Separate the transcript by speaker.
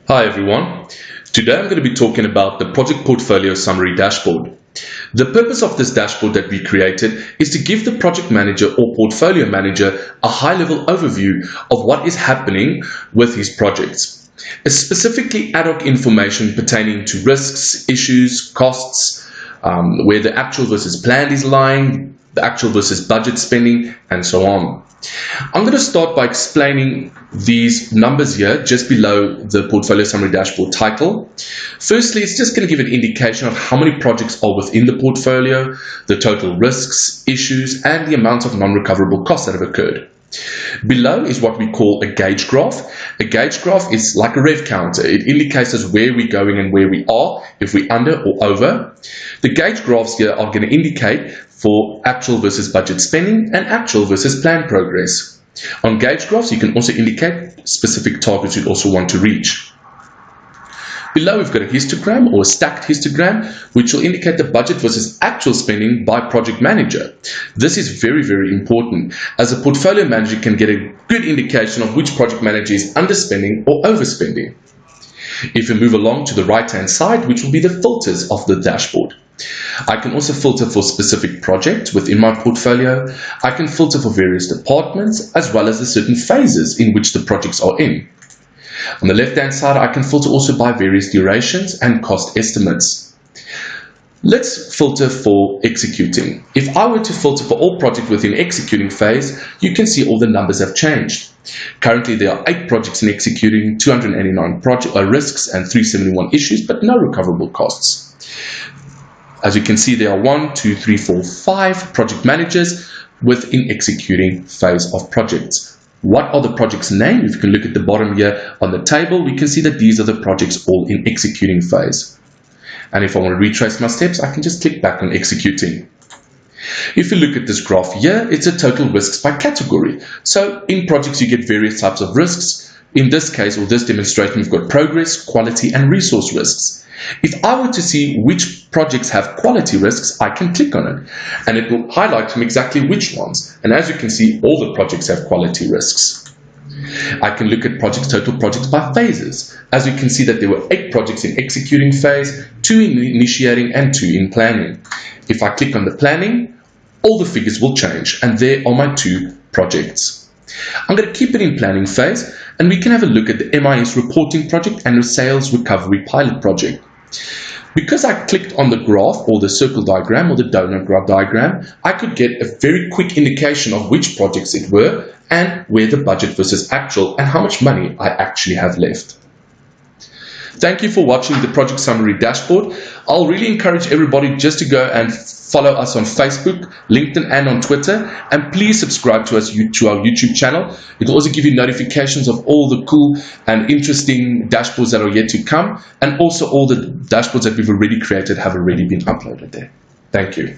Speaker 1: Hi everyone. Today I'm going to be talking about the project portfolio summary dashboard. The purpose of this dashboard that we created is to give the project manager or portfolio manager a high-level overview of what is happening with his projects. It's specifically ad hoc information pertaining to risks, issues, costs, where the actual versus planned is lying, the actual versus budget spending, and so on. I'm going to start by explaining these numbers here just below the portfolio summary dashboard title. Firstly, it's just going to give an indication of how many projects are within the portfolio, the total risks, issues, and the amount of non-recoverable costs that have occurred. Below is what we call a gauge graph. A gauge graph is like a rev counter. It indicates us where we're going and where we are, if we're under or over. The gauge graphs here are going to indicate for actual versus budget spending and actual versus planned progress. On gauge graphs, you can also indicate specific targets you also want to reach. Below, we've got a histogram or a stacked histogram, which will indicate the budget versus actual spending by project manager. This is very, very important, as a portfolio manager can get a good indication of which project manager is underspending or overspending. If we move along to the right-hand side, which will be the filters of the dashboard. I can also filter for specific projects within my portfolio. I can filter for various departments, as well as the certain phases in which the projects are in. On the left-hand side, I can filter also by various durations and cost estimates. Let's filter for executing. If I were to filter for all projects within executing phase, you can see all the numbers have changed. Currently, there are 8 projects in executing, 289 risks and 371 issues, but no recoverable costs. As you can see, there are 1, 2, 3, 4, 5 project managers within executing phase of projects. What are the projects' names? If you can look at the bottom here on the table, we can see that these are the projects all in executing phase. And if I want to retrace my steps, I can just click back on executing. If you look at this graph here, it's a total risks by category. So in projects, you get various types of risks. In this case, or this demonstration, we've got progress, quality, and resource risks. If I were to see which projects have quality risks, I can click on it, and it will highlight to me exactly which ones. And as you can see, all the projects have quality risks. I can look at total projects by phases. As you can see that there were 8 projects in executing phase, 2 in initiating, and 2 in planning. If I click on the planning, all the figures will change, and there are my 2 projects. I'm going to keep it in planning phase, and we can have a look at the MIS reporting project and the sales recovery pilot project. Because I clicked on the graph or the circle diagram or the donut graph diagram, I could get a very quick indication of which projects it were and where the budget versus actual and how much money I actually have left. Thank you for watching the project summary dashboard. I'll really encourage everybody just to go and follow us on Facebook, LinkedIn, and on Twitter. And please subscribe to our YouTube channel. It will also give you notifications of all the cool and interesting dashboards that are yet to come. And also all the dashboards that we've already created have already been uploaded there. Thank you.